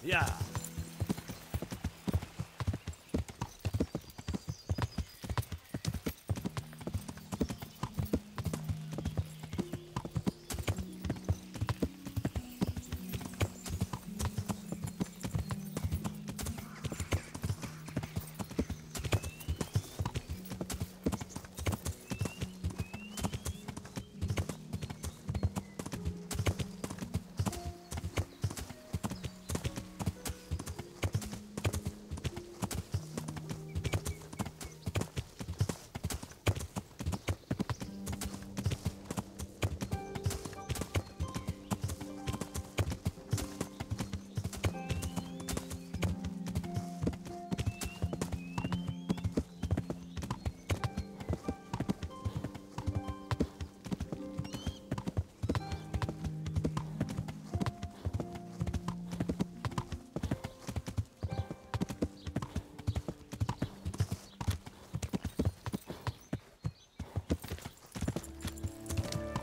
Yeah.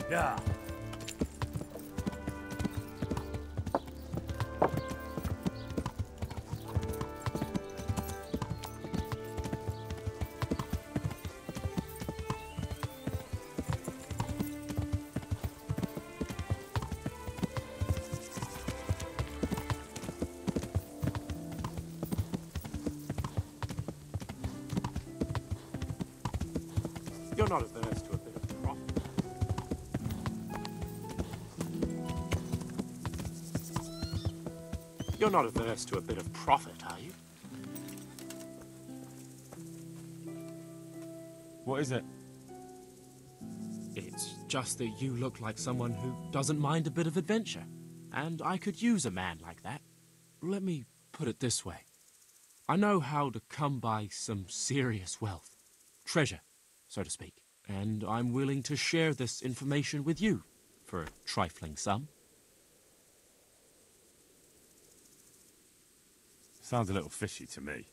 Yeah. You're not averse to a bit of profit. You're not averse to a bit of profit, are you? What is it? It's just that you look like someone who doesn't mind a bit of adventure. And I could use a man like that. Let me put it this way. I know how to come by some serious wealth. Treasure, so to speak. And I'm willing to share this information with you for a trifling sum. Sounds a little fishy to me.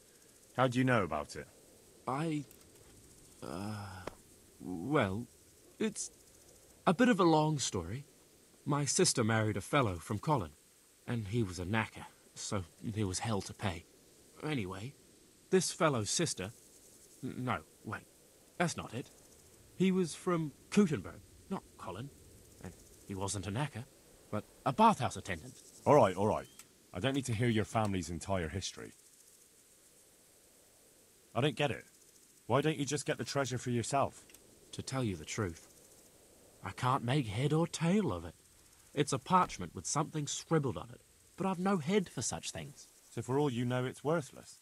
How do you know about it? Well, it's a bit of a long story. My sister married a fellow from Colin, and he was a knacker, so there was hell to pay. Anyway, this fellow's sister... No, wait, that's not it. He was from Kuttenberg, not Colin, and he wasn't a knacker, but a bathhouse attendant. All right, all right. I don't need to hear your family's entire history. I don't get it. Why don't you just get the treasure for yourself? To tell you the truth, I can't make head or tail of it. It's a parchment with something scribbled on it, but I've no head for such things. So for all you know, it's worthless?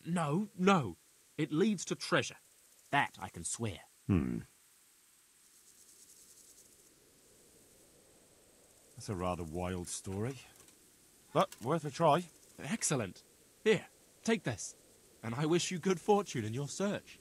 No, no. It leads to treasure. That I can swear. That's a rather wild story. But worth a try. Excellent. Here, take this. And I wish you good fortune in your search.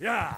Yeah!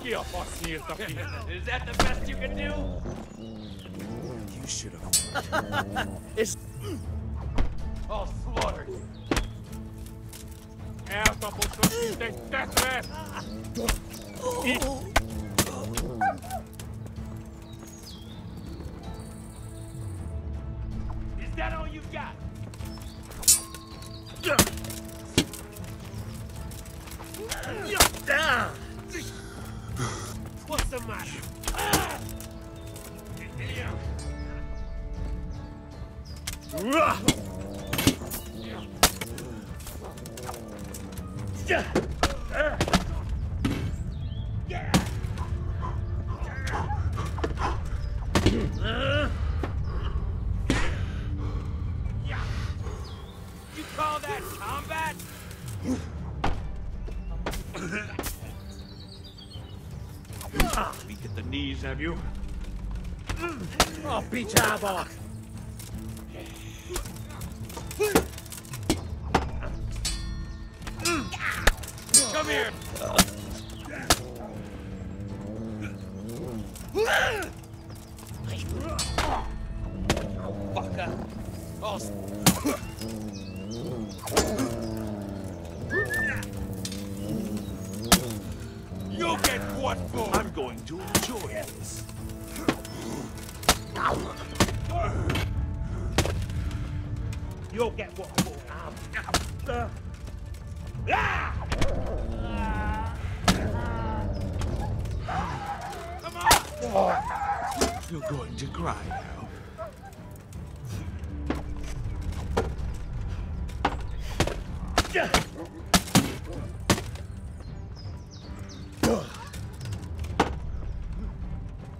Is that the best you can do? You should have. It's... I'll slaughter you. Is that all you got? What's the matter? You call that combat? Weak at the knees, have you? I'll beat your eyeball. Come here! Fucker! Oh. You'll get what for? I'm going to enjoy this. You'll get what for. Come on! You're going to cry now.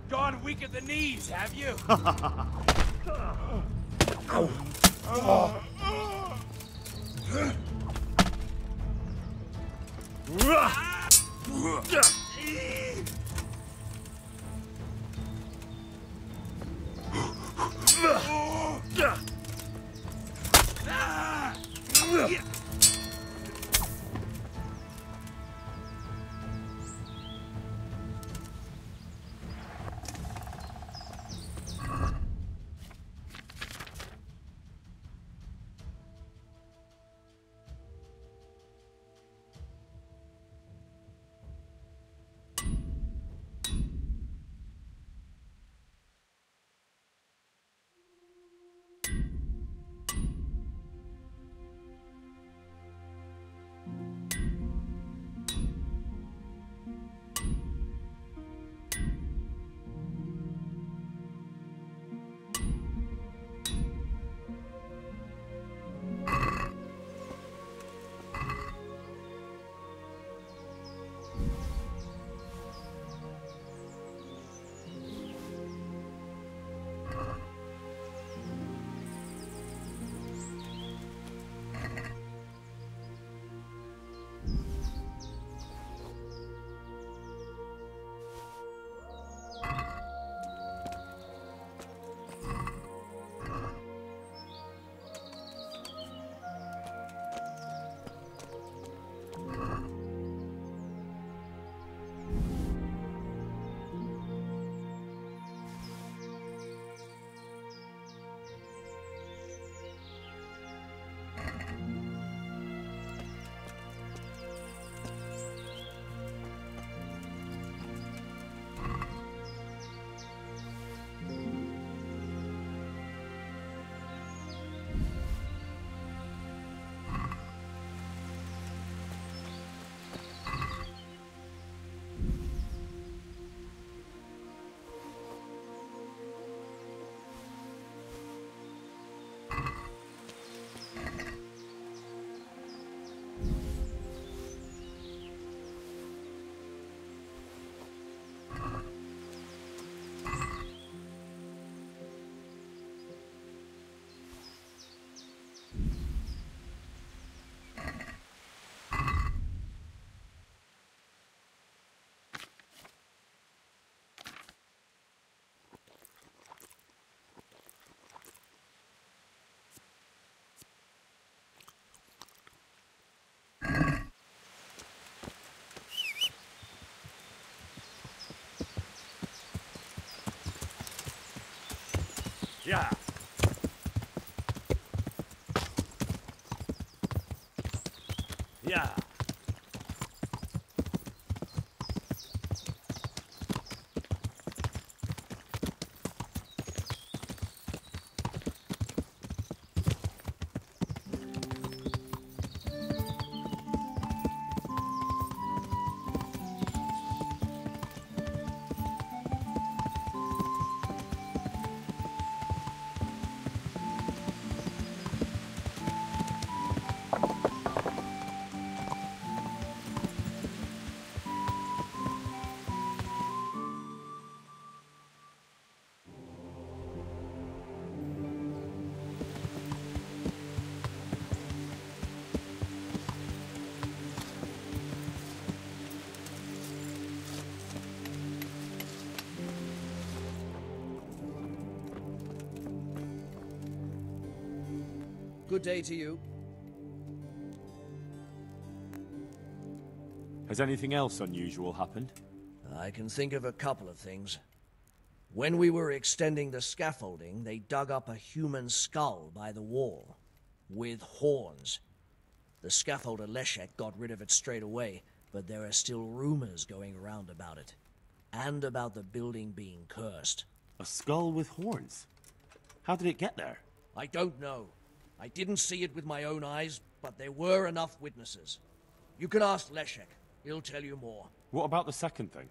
Gone weak at the knees, have you? Yeah. Yeah. Good day to you. Has anything else unusual happened? I can think of a couple of things. When we were extending the scaffolding, they dug up a human skull by the wall, with horns. The scaffolder Leszek got rid of it straight away, but there are still rumors going around about it. And about the building being cursed. A skull with horns? How did it get there? I don't know. I didn't see it with my own eyes, but there were enough witnesses. You can ask Leszek. He'll tell you more. What about the second thing?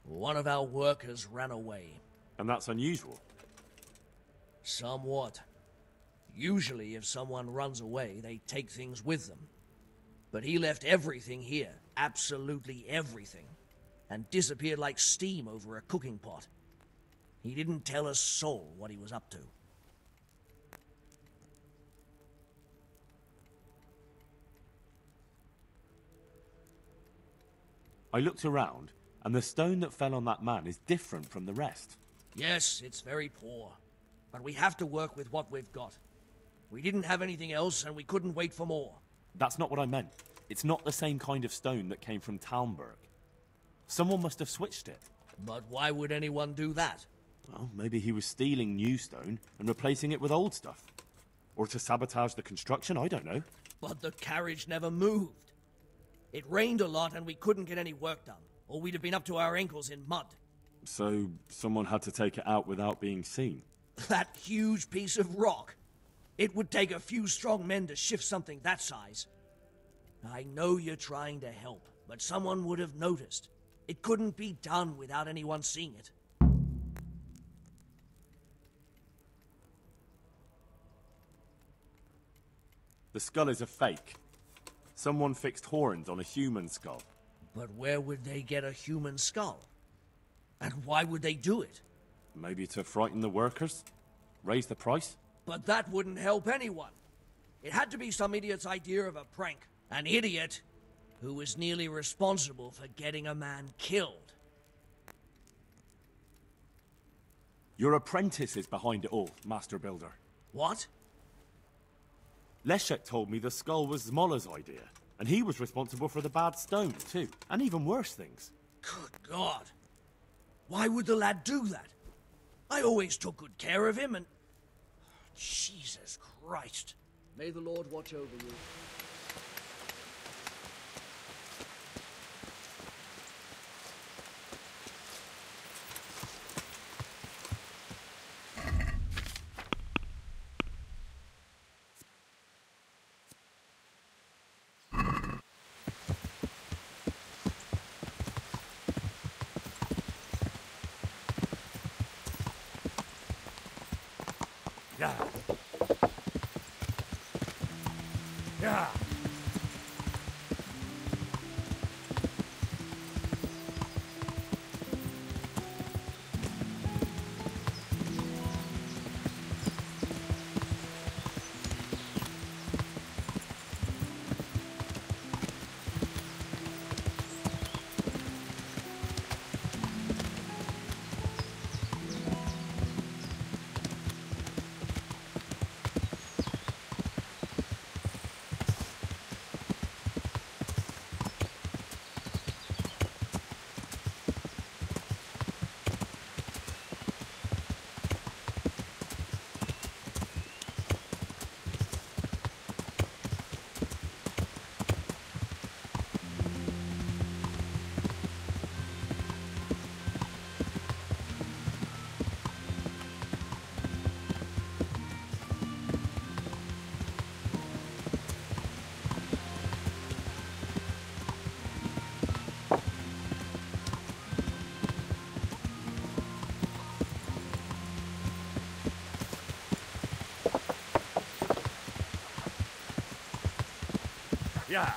One of our workers ran away. And that's unusual. Somewhat. Usually, if someone runs away, they take things with them. But he left everything here, absolutely everything, and disappeared like steam over a cooking pot. He didn't tell a soul what he was up to. I looked around, and the stone that fell on that man is different from the rest. Yes, it's very poor. But we have to work with what we've got. We didn't have anything else, and we couldn't wait for more. That's not what I meant. It's not the same kind of stone that came from Talmberg. Someone must have switched it. But why would anyone do that? Well, maybe he was stealing new stone and replacing it with old stuff. Or to sabotage the construction, I don't know. But the carriage never moved. It rained a lot and we couldn't get any work done, or we'd have been up to our ankles in mud. So, someone had to take it out without being seen. That huge piece of rock. It would take a few strong men to shift something that size. I know you're trying to help, but someone would have noticed. It couldn't be done without anyone seeing it. The skull is a fake. Someone fixed horns on a human skull. But where would they get a human skull? And why would they do it? Maybe to frighten the workers? Raise the price? But that wouldn't help anyone. It had to be some idiot's idea of a prank. An idiot who was nearly responsible for getting a man killed. Your apprentice is behind it all, Master Builder. What? Leszek told me the skull was Zmola's idea, and he was responsible for the bad stone, too, and even worse things. Good God. Why would the lad do that? I always took good care of him, and... Jesus Christ. May the Lord watch over you. Yeah. Yeah. Yeah.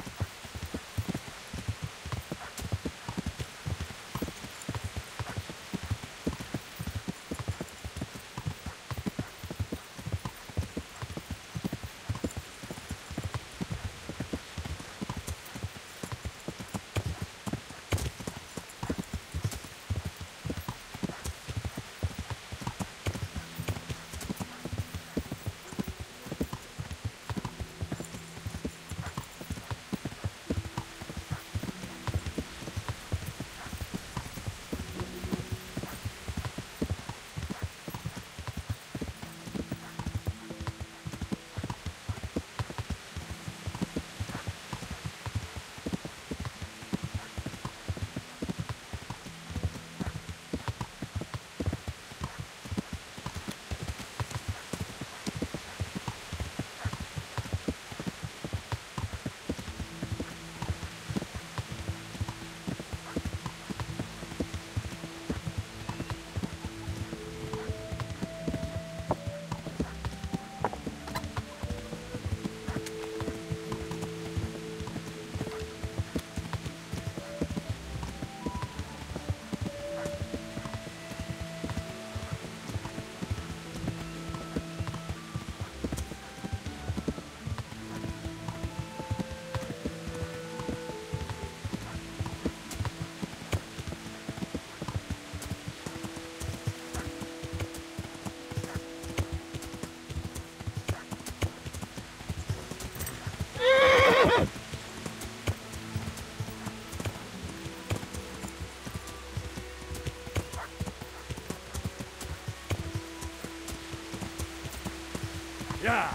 Yeah.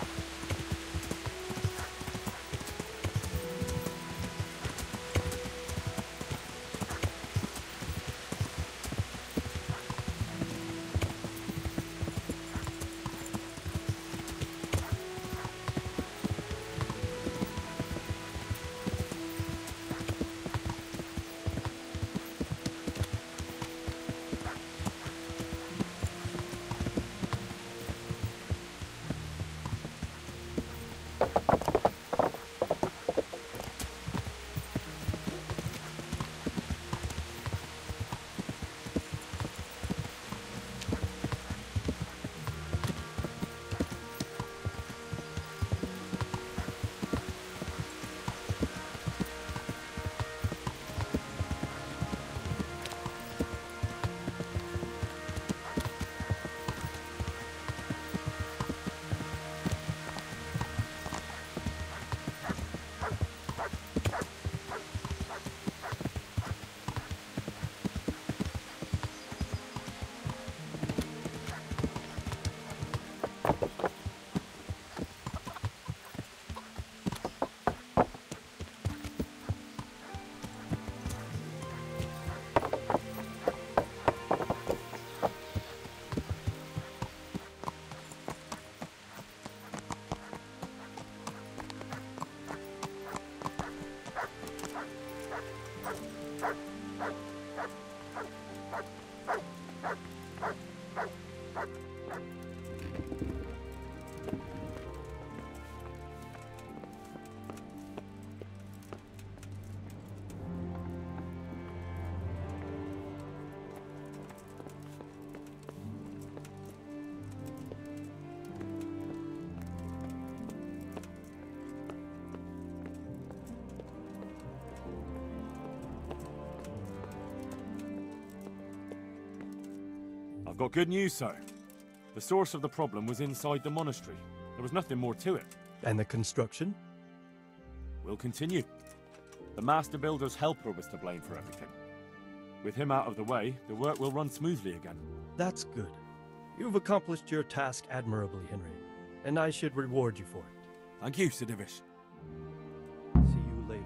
I've got good news, sir. The source of the problem was inside the monastery. There was nothing more to it. And the construction? We'll continue. The master builder's helper was to blame for everything. With him out of the way, the work will run smoothly again. That's good. You've accomplished your task admirably, Henry, and I should reward you for it. Thank you, Sir Divish. See you later.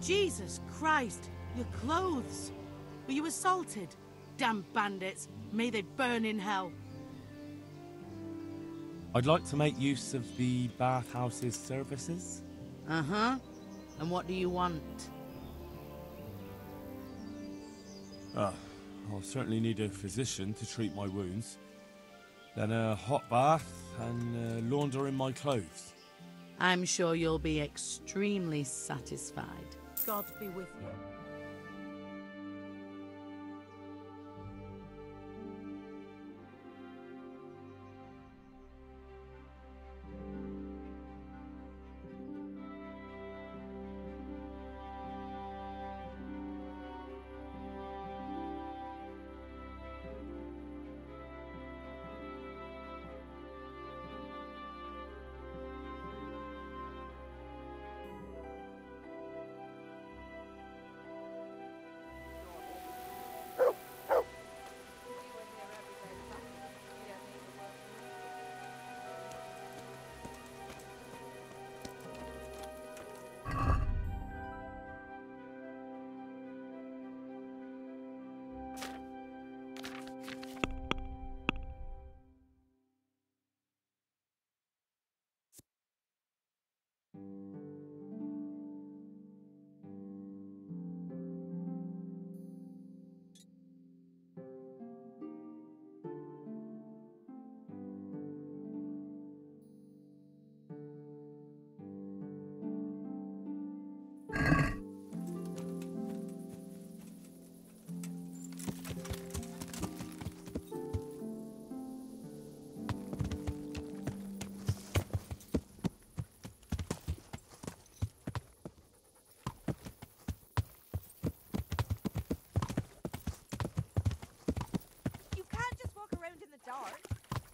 Jesus Christ, your clothes. Were you assaulted? Damn bandits. May they burn in hell. I'd like to make use of the bathhouse's services. Uh-huh. And what do you want? I'll certainly need a physician to treat my wounds. Then a hot bath and laundering my clothes. I'm sure you'll be extremely satisfied. God be with you.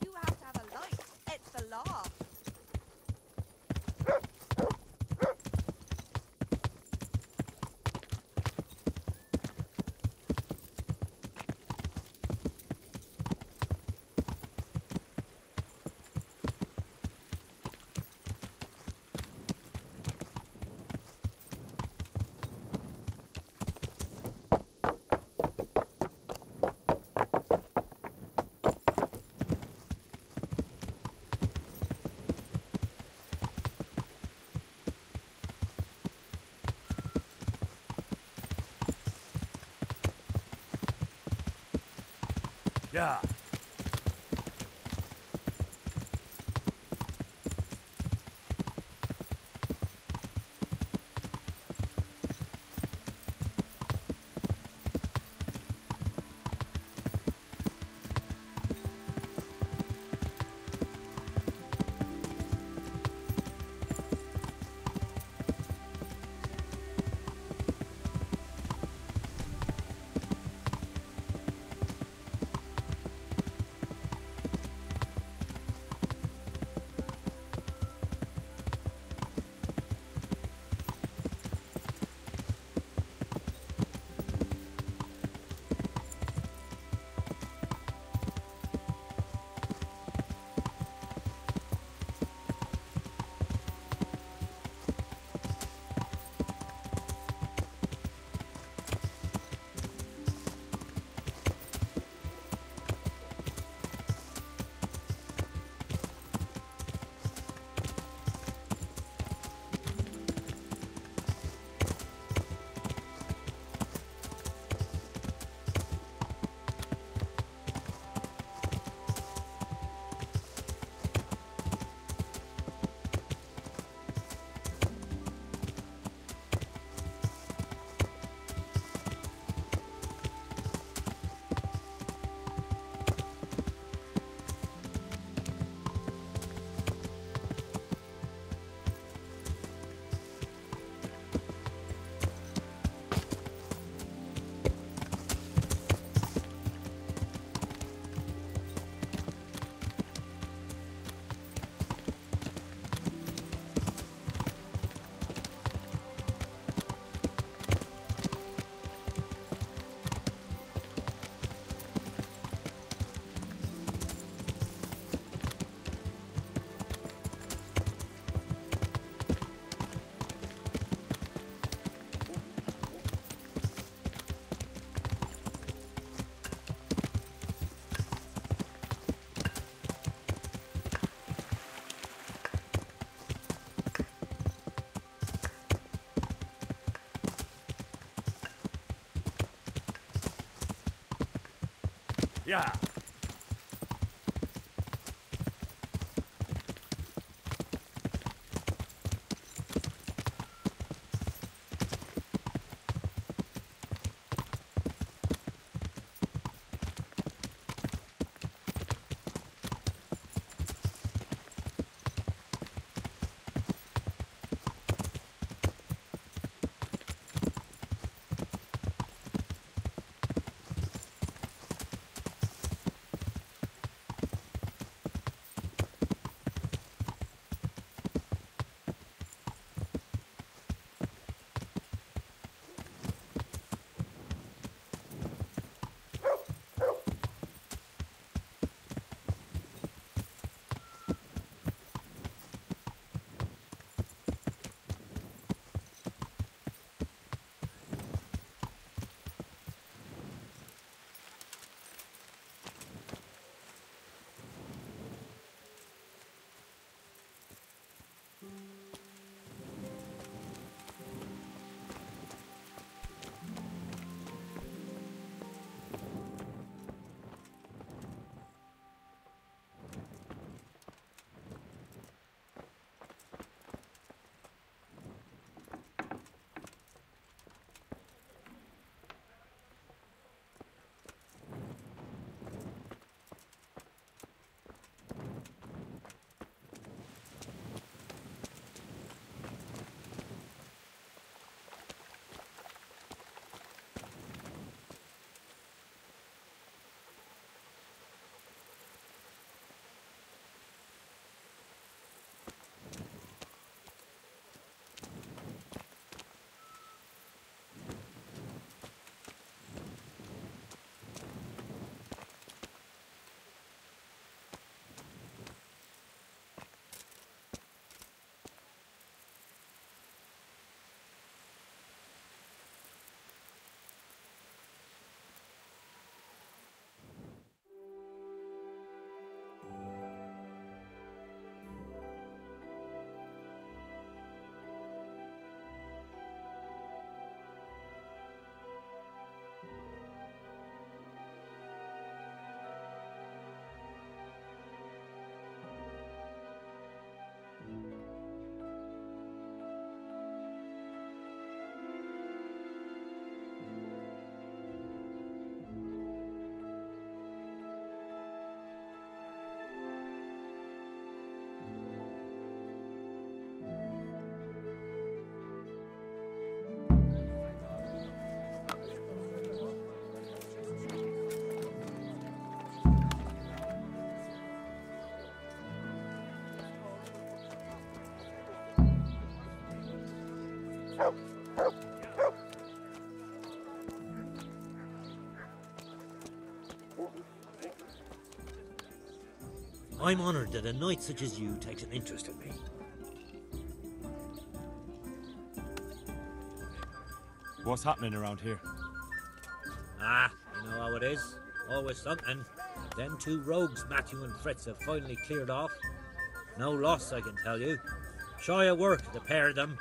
You have to have a light. It's the law. Yeah. Yeah. I'm honoured that a knight such as you takes an interest in me. What's happening around here? Ah, you know how it is. Always something. Them two rogues, Matthew and Fritz, have finally cleared off. No loss, I can tell you. Shy of work, the pair of them.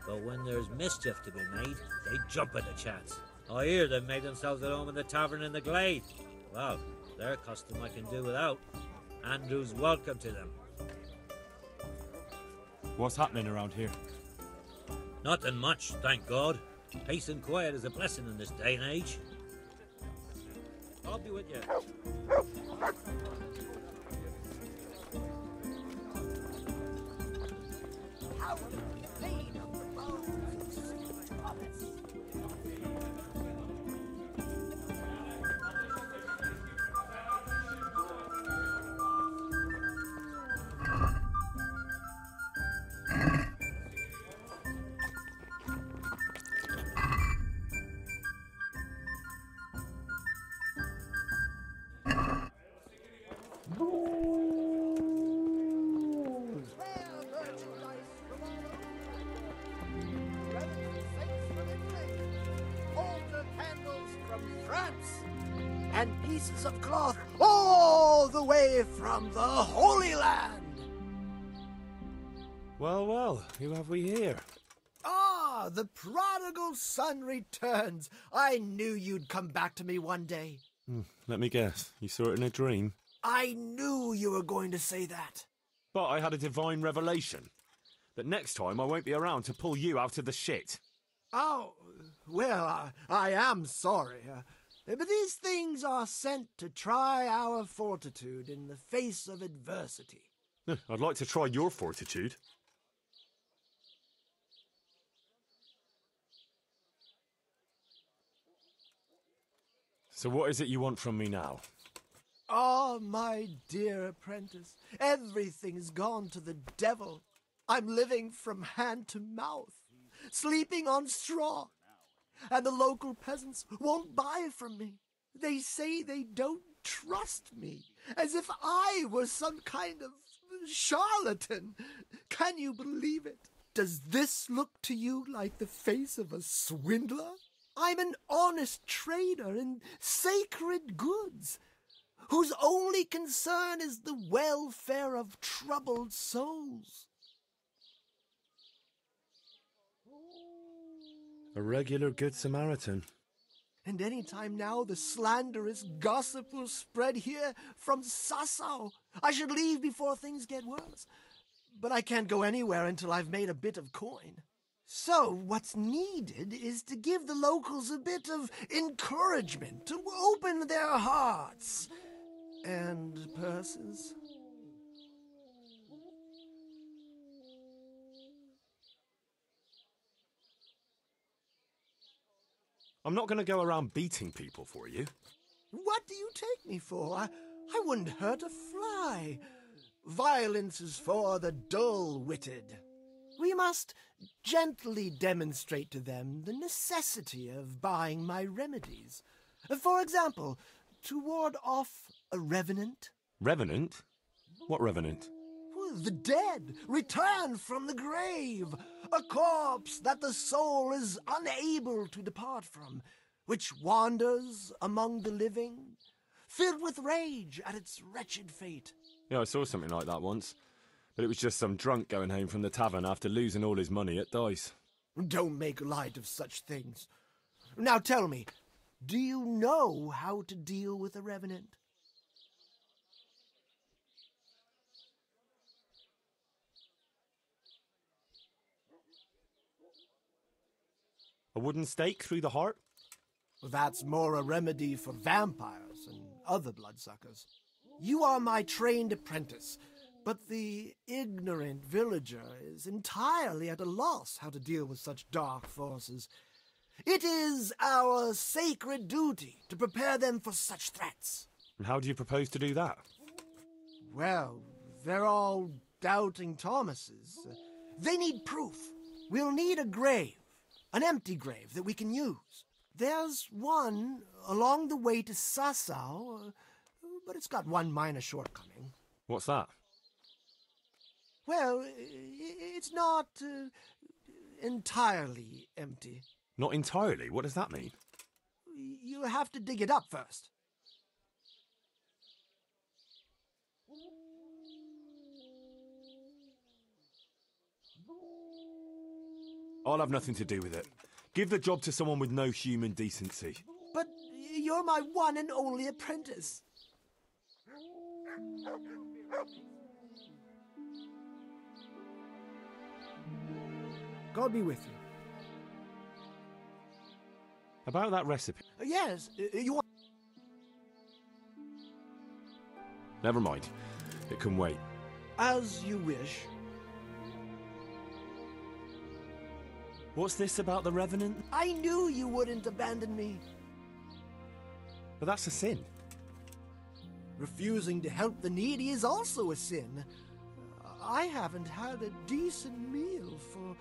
But when there's mischief to be made, they jump at the chance. I hear they've made themselves at home in the tavern in the glade. Well, their custom I can do without. Andrew's welcome to them. What's happening around here? Nothing much, thank God. Peace and quiet is a blessing in this day and age. I'll be with you. And pieces of cloth all the way from the Holy Land. Well, well, who have we here? Ah, the prodigal son returns. I knew you'd come back to me one day. Let me guess. You saw it in a dream? I knew you were going to say that. But I had a divine revelation. That next time I won't be around to pull you out of the shit. Oh, well, I am sorry. But these things are sent to try our fortitude in the face of adversity. I'd like to try your fortitude. So what is it you want from me now? Oh, my dear apprentice, everything's gone to the devil. I'm living from hand to mouth, sleeping on straw, and the local peasants won't buy from me. They say they don't trust me, as if I were some kind of charlatan. Can you believe it? Does this look to you like the face of a swindler? I'm an honest trader in sacred goods, whose only concern is the welfare of troubled souls. A regular Good Samaritan. And any time now the slanderous gossip will spread here from Sassau. I should leave before things get worse. But I can't go anywhere until I've made a bit of coin. So what's needed is to give the locals a bit of encouragement, to open their hearts and purses. I'm not going to go around beating people for you. What do you take me for? I wouldn't hurt a fly. Violence is for the dull-witted. We must gently demonstrate to them the necessity of buying my remedies. For example, to ward off a revenant. Revenant? What revenant? The dead return from the grave, a corpse that the soul is unable to depart from, which wanders among the living, filled with rage at its wretched fate. Yeah, I saw something like that once. But it was just some drunk going home from the tavern after losing all his money at dice. Don't make light of such things. Now tell me, do you know how to deal with a revenant? A wooden stake through the heart? That's more a remedy for vampires and other bloodsuckers. You are my trained apprentice, but the ignorant villager is entirely at a loss how to deal with such dark forces. It is our sacred duty to prepare them for such threats. And how do you propose to do that? Well, they're all doubting Thomases. They need proof. We'll need a grave, an empty grave that we can use. There's one along the way to Sassau, but it's got one minor shortcoming. What's that? Well, it's not entirely empty. Not entirely? What does that mean? You have to dig it up first. I'll have nothing to do with it. Give the job to someone with no human decency. But you're my one and only apprentice. God be with you. About that recipe. Yes, you want... Never mind. It can wait. As you wish. What's this about the Revenant? I knew you wouldn't abandon me. But that's a sin. Refusing to help the needy is also a sin. I haven't had a decent meal for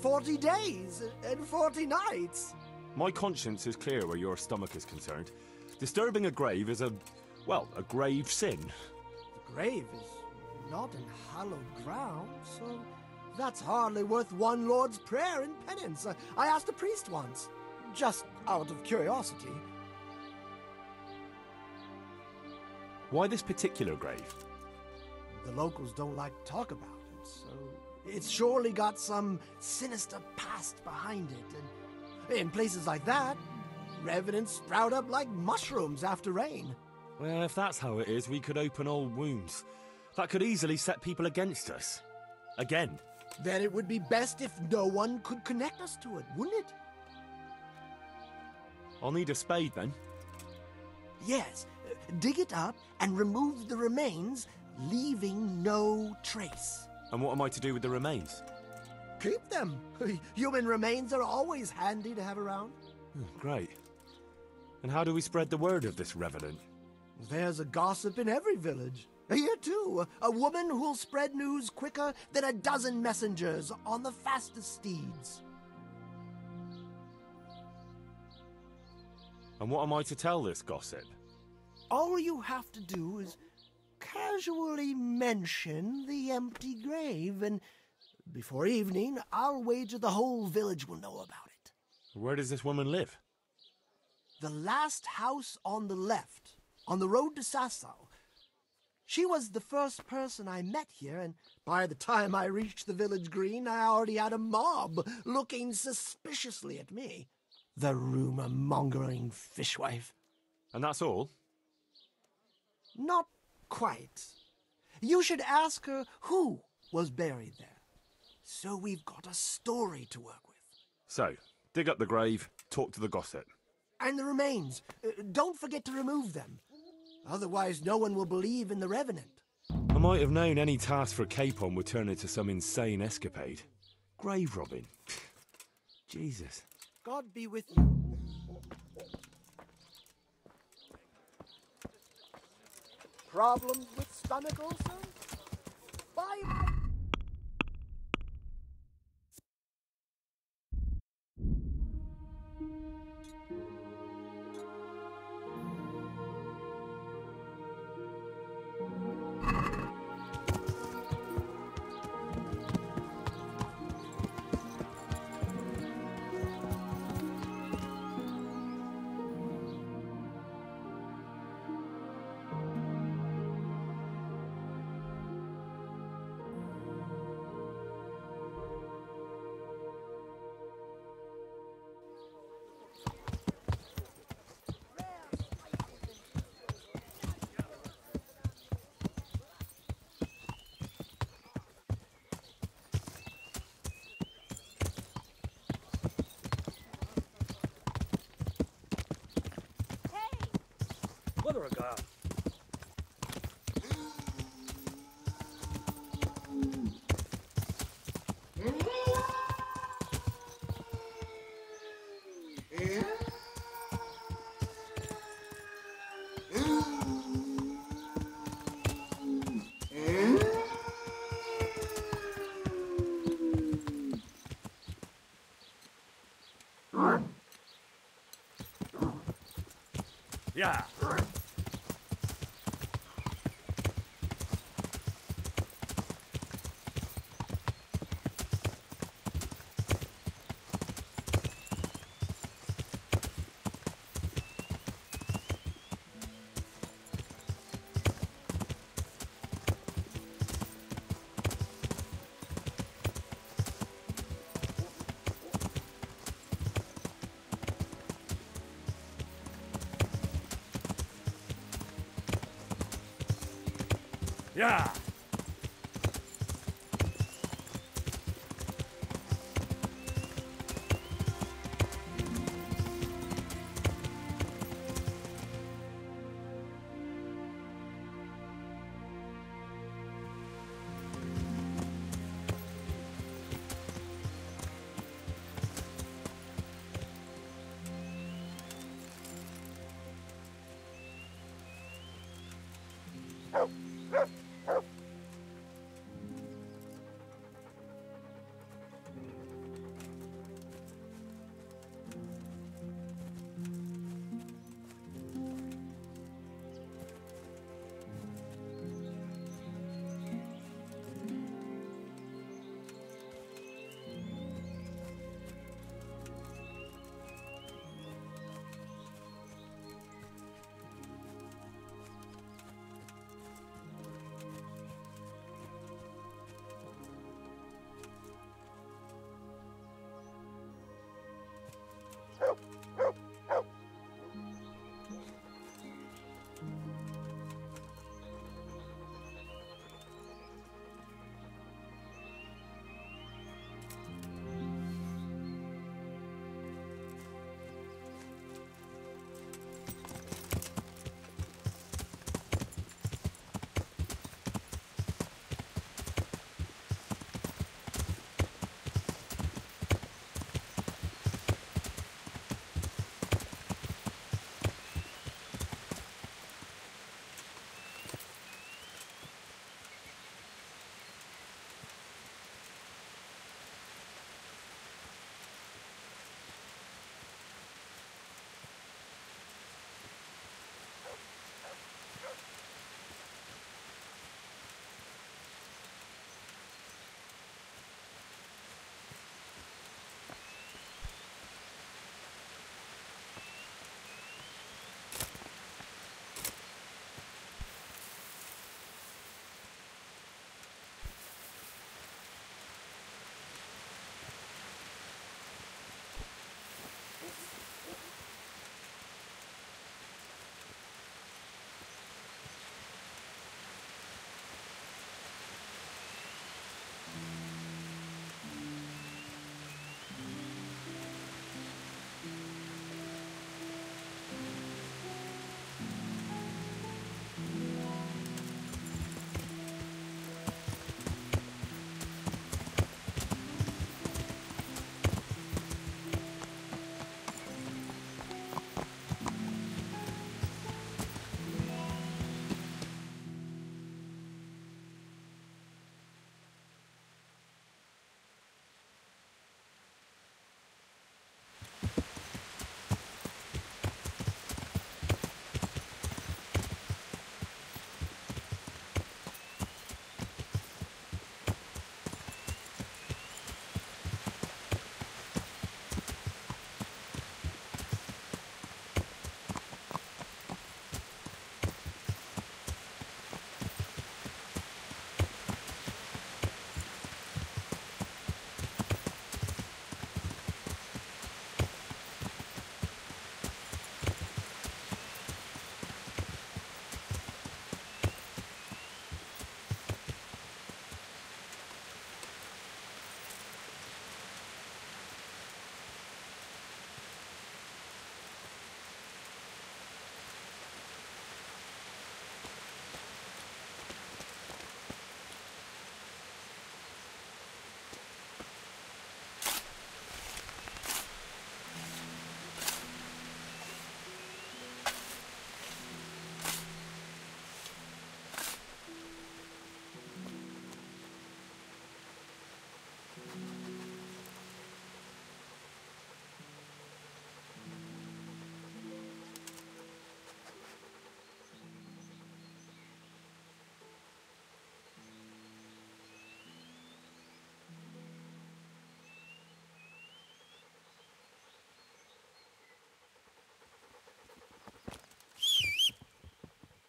40 days and 40 nights. My conscience is clear where your stomach is concerned. Disturbing a grave is a grave sin. The grave is not in hallowed ground, so that's hardly worth one Lord's Prayer in penance. I asked a priest once, just out of curiosity. Why this particular grave? The locals don't like to talk about it, so it's surely got some sinister past behind it. And in places like that, Revenants sprout up like mushrooms after rain. Well, if that's how it is, we could open old wounds. That could easily set people against us. Again. Then it would be best if no one could connect us to it, wouldn't it? I'll need a spade then. Yes. Dig it up and remove the remains, leaving no trace. And what am I to do with the remains? Keep them. Human remains are always handy to have around. Great. And how do we spread the word of this revenant? There's a gossip in every village. Here, too, a woman who'll spread news quicker than a dozen messengers on the fastest steeds. And what am I to tell this gossip? All you have to do is casually mention the empty grave, and before evening, I'll wager the whole village will know about it. Where does this woman live? The last house on the left, on the road to Sasau. She was the first person I met here, and by the time I reached the village green, I already had a mob looking suspiciously at me. The rumor-mongering fishwife. And that's all? Not quite. You should ask her who was buried there. So we've got a story to work with. So, dig up the grave, talk to the gossip. And the remains. Don't forget to remove them. Otherwise, no one will believe in the Revenant. I might have known any task for Capon would turn into some insane escapade. Grave robbing. Jesus. God be with you. Problems with stomach ulcers? Bye. Mother of God. Yeah. Yeah.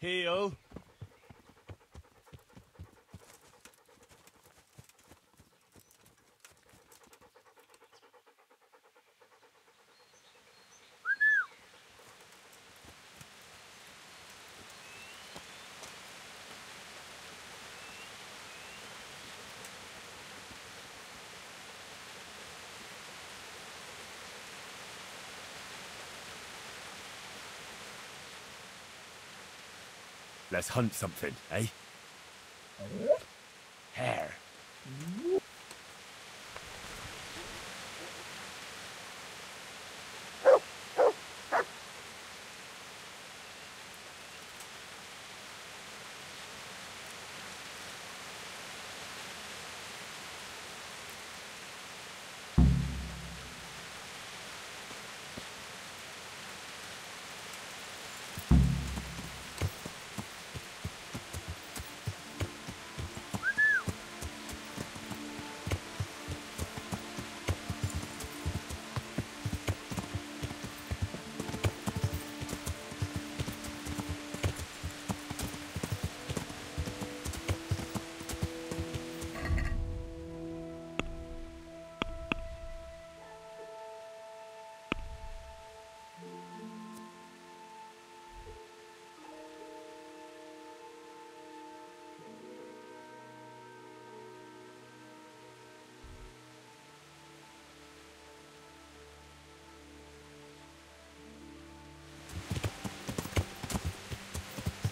Heel. Let's hunt something, eh? Hare.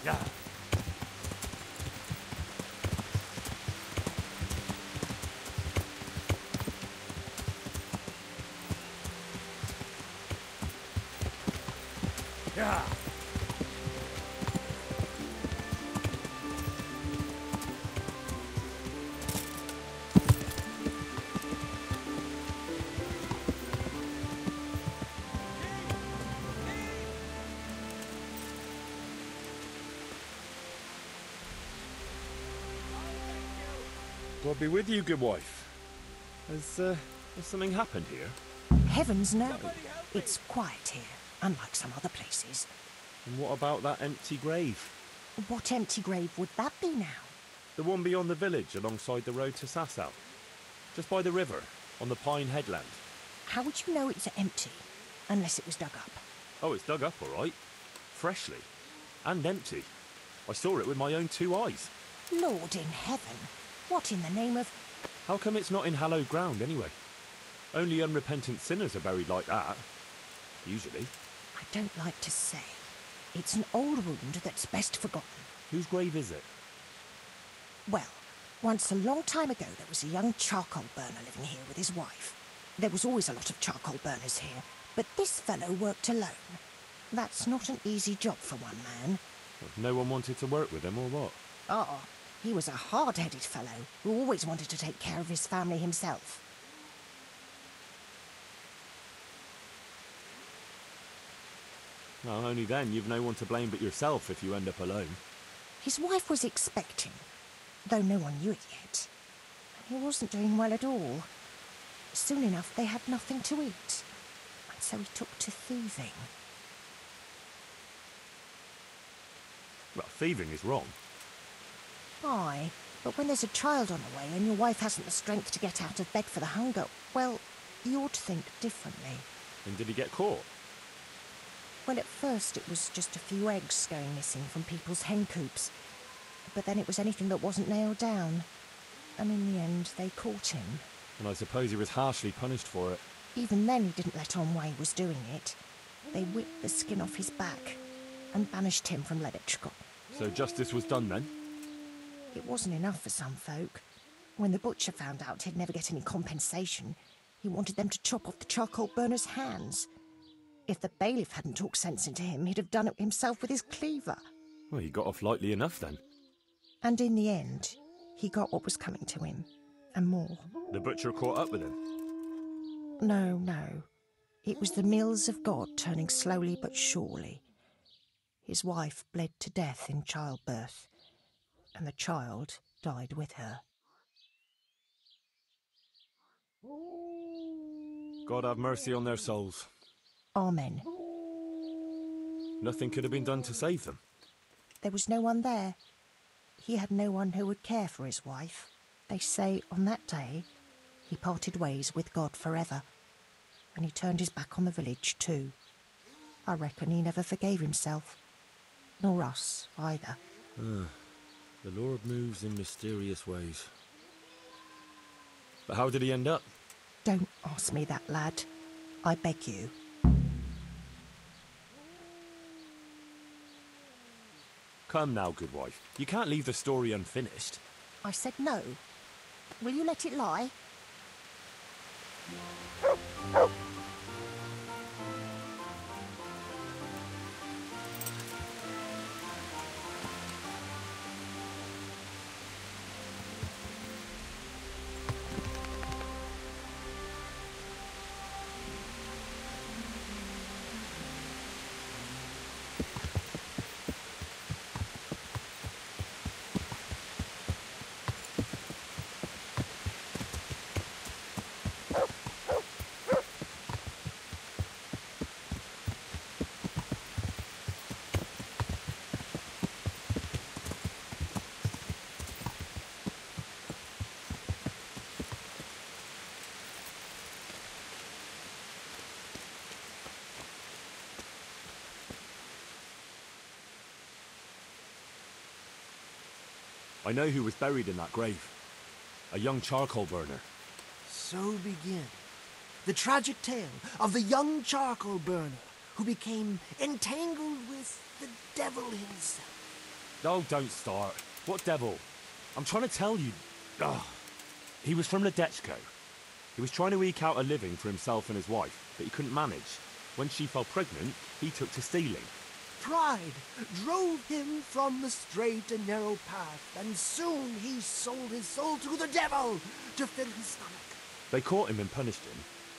Yeah. Yeah. God be with you, good wife. Has something happened here? Heavens no. It's quiet here, unlike some other places. And what about that empty grave? What empty grave would that be now? The one beyond the village, alongside the road to Sasau. Just by the river, on the Pine Headland. How would you know it's empty? Unless it was dug up. Oh, it's dug up, all right. Freshly. And empty. I saw it with my own 2 eyes. Lord in heaven. What in the name of... How come it's not in hallowed ground, anyway? Only unrepentant sinners are buried like that. Usually. I don't like to say. It's an old wound that's best forgotten. Whose grave is it? Well, once a long time ago there was a young charcoal burner living here with his wife. There was always a lot of charcoal burners here, but this fellow worked alone. That's not an easy job for one man. No one wanted to work with him, or what? Oh, he was a hard-headed fellow who always wanted to take care of his family himself. Well, only then you've no one to blame but yourself if you end up alone. His wife was expecting, though no one knew it yet. And he wasn't doing well at all. Soon enough they had nothing to eat, and so he took to thieving. Well, thieving is wrong. Aye, but when there's a child on the way and your wife hasn't the strength to get out of bed for the hunger, well, you ought to think differently. And did he get caught? Well, at first it was just a few eggs going missing from people's hen coops. But then it was anything that wasn't nailed down. And in the end, they caught him. And I suppose he was harshly punished for it. Even then, he didn't let on why he was doing it. They whipped the skin off his back and banished him from Leditchko. So justice was done then? It wasn't enough for some folk. When the butcher found out he'd never get any compensation, he wanted them to chop off the charcoal burner's hands. If the bailiff hadn't talked sense into him, he'd have done it himself with his cleaver. Well, he got off lightly enough then. And in the end, he got what was coming to him, and more. The butcher caught up with him? No, no. It was the mills of God turning slowly but surely. His wife bled to death in childbirth, and the child died with her. God have mercy on their souls. Amen. Nothing could have been done to save them. there was no one there. He had no one who would care for his wife. They say on that day he parted ways with God forever, and he turned his back on the village too. I reckon he never forgave himself, nor us either. The Lord moves in mysterious ways. But how did he end up? Don't ask me that, lad. I beg you. Come now, good wife. You can't leave the story unfinished. I said no. Will you let it lie? I know who was buried in that grave. A young charcoal burner. So begin the tragic tale of the young charcoal burner who became entangled with the devil himself. Oh, don't start. What devil? I'm trying to tell you. He was from Ledechko. He was trying to eke out a living for himself and his wife, but he couldn't manage. When she fell pregnant, he took to stealing. Pride drove him from the straight and narrow path, and soon he sold his soul to the devil to fill his stomach. They caught him and punished him,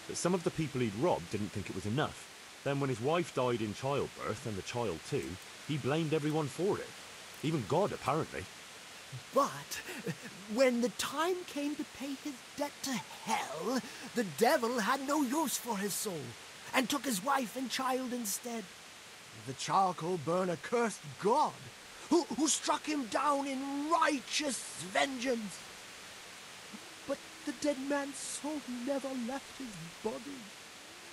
but some of the people he'd robbed didn't think it was enough. Then when his wife died in childbirth, and the child too, he blamed everyone for it. Even God, apparently. But when the time came to pay his debt to hell, the devil had no use for his soul, and took his wife and child instead. The charcoal burner cursed God, who struck him down in righteous vengeance. But the dead man's soul never left his body.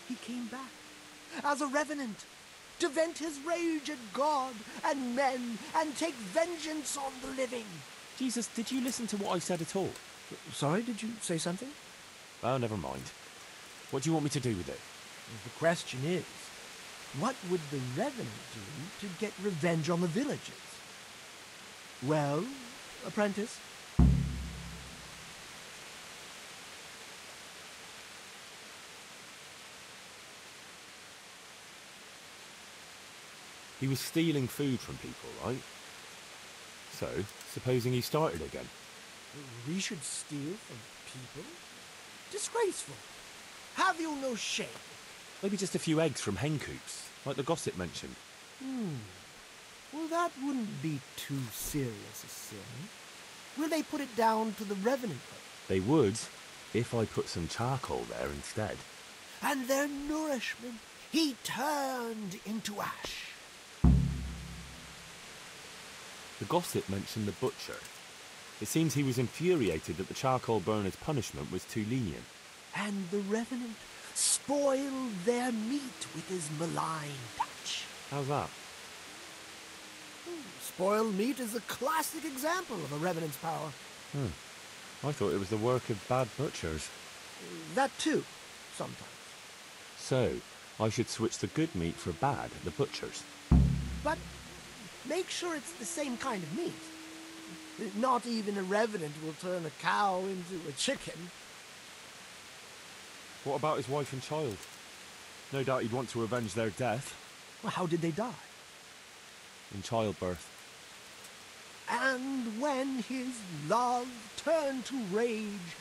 He came back as a revenant to vent his rage at God and men and take vengeance on the living. Jesus, did you listen to what I said at all? Sorry, did you say something? Oh, never mind. What do you want me to do with it? The question is, what would the revenant do to get revenge on the villagers? Well, apprentice? He was stealing food from people, right? So, supposing he started again. We should steal from people? Disgraceful. Have you no shame? Maybe just a few eggs from hen coops, like the gossip mentioned. Well, that wouldn't be too serious a sin. Will they put it down to the revenant? They would, if I put some charcoal there instead. And their nourishment he turned into ash. The gossip mentioned the butcher. It seems he was infuriated that the charcoal burner's punishment was too lenient. And the revenant spoiled their meat with his malign touch. How's that? Spoiled meat is a classic example of a revenant's power. I thought it was the work of bad butchers. That too, sometimes. So, I should switch the good meat for bad at the butcher's. But make sure it's the same kind of meat. Not even a revenant will turn a cow into a chicken. What about his wife and child? No doubt he'd want to avenge their death. Well, how did they die? In childbirth. And when his love turned to rage,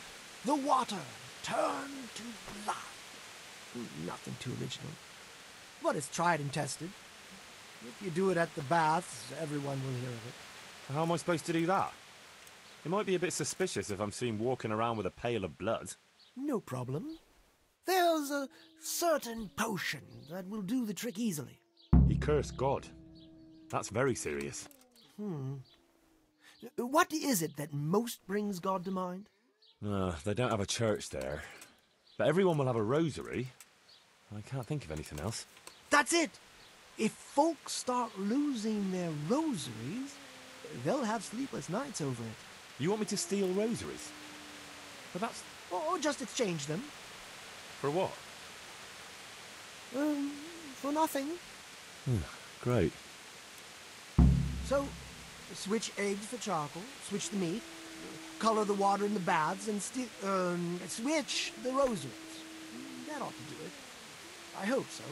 the water turned to blood. Nothing too original. But it's tried and tested. If you do it at the baths, everyone will hear of it. How am I supposed to do that? It might be a bit suspicious if I'm seen walking around with a pail of blood. No problem. There's a certain potion that will do the trick easily. He cursed God. That's very serious. What is it that most brings God to mind? They don't have a church there. But everyone will have a rosary. I can't think of anything else. That's it! If folks start losing their rosaries, they'll have sleepless nights over it. You want me to steal rosaries? But that's... Or just exchange them. For what? For nothing. Great. So, switch eggs for charcoal, switch the meat, color the water in the baths, and switch the rosaries. That ought to do it. I hope so.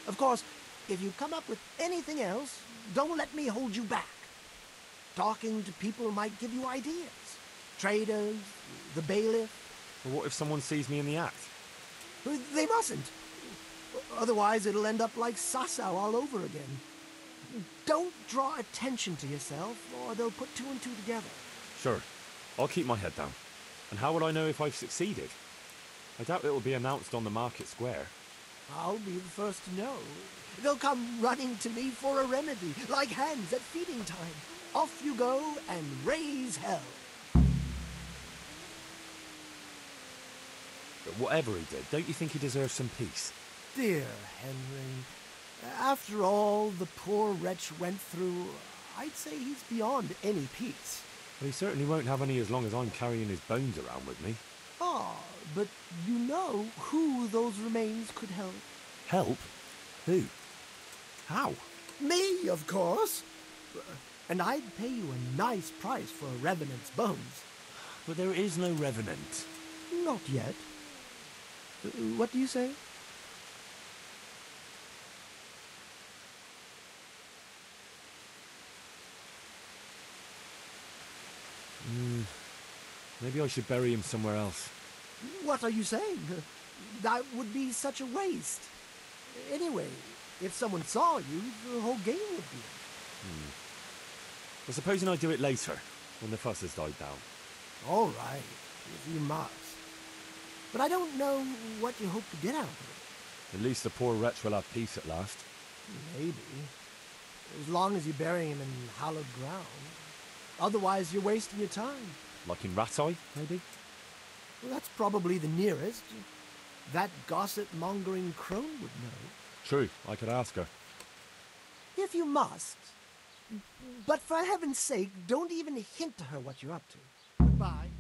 Of course, if you come up with anything else, don't let me hold you back. Talking to people might give you ideas. Traders, the bailiff. Well, what if someone sees me in the act? They mustn't. Otherwise, it'll end up like Sasau all over again. Don't draw attention to yourself, or they'll put two and two together. Sure. I'll keep my head down. And how will I know if I've succeeded? I doubt it'll be announced on the market square. I'll be the first to know. They'll come running to me for a remedy, like hens at feeding time. Off you go and raise hell. But whatever he did, don't you think he deserves some peace? Dear Henry, after all the poor wretch went through, I'd say he's beyond any peace. Well, he certainly won't have any as long as I'm carrying his bones around with me. Ah, but you know who those remains could help. Help? Who? How? Me, of course. And I'd pay you a nice price for a revenant's bones. But there is no revenant. Not yet. What do you say? Maybe I should bury him somewhere else. What are you saying? That would be such a waste. Anyway, if someone saw you, the whole game would be in. Well, supposing I do it later, when the fuss has died down. All right, if you must. But I don't know what you hope to get out of it. At least the poor wretch will have peace at last. Maybe. As long as you bury him in hallowed ground. Otherwise, you're wasting your time. Like in Ratai, maybe? Well, that's probably the nearest. That gossip-mongering crone would know. True, I could ask her. If you must. But for heaven's sake, don't even hint to her what you're up to. Goodbye.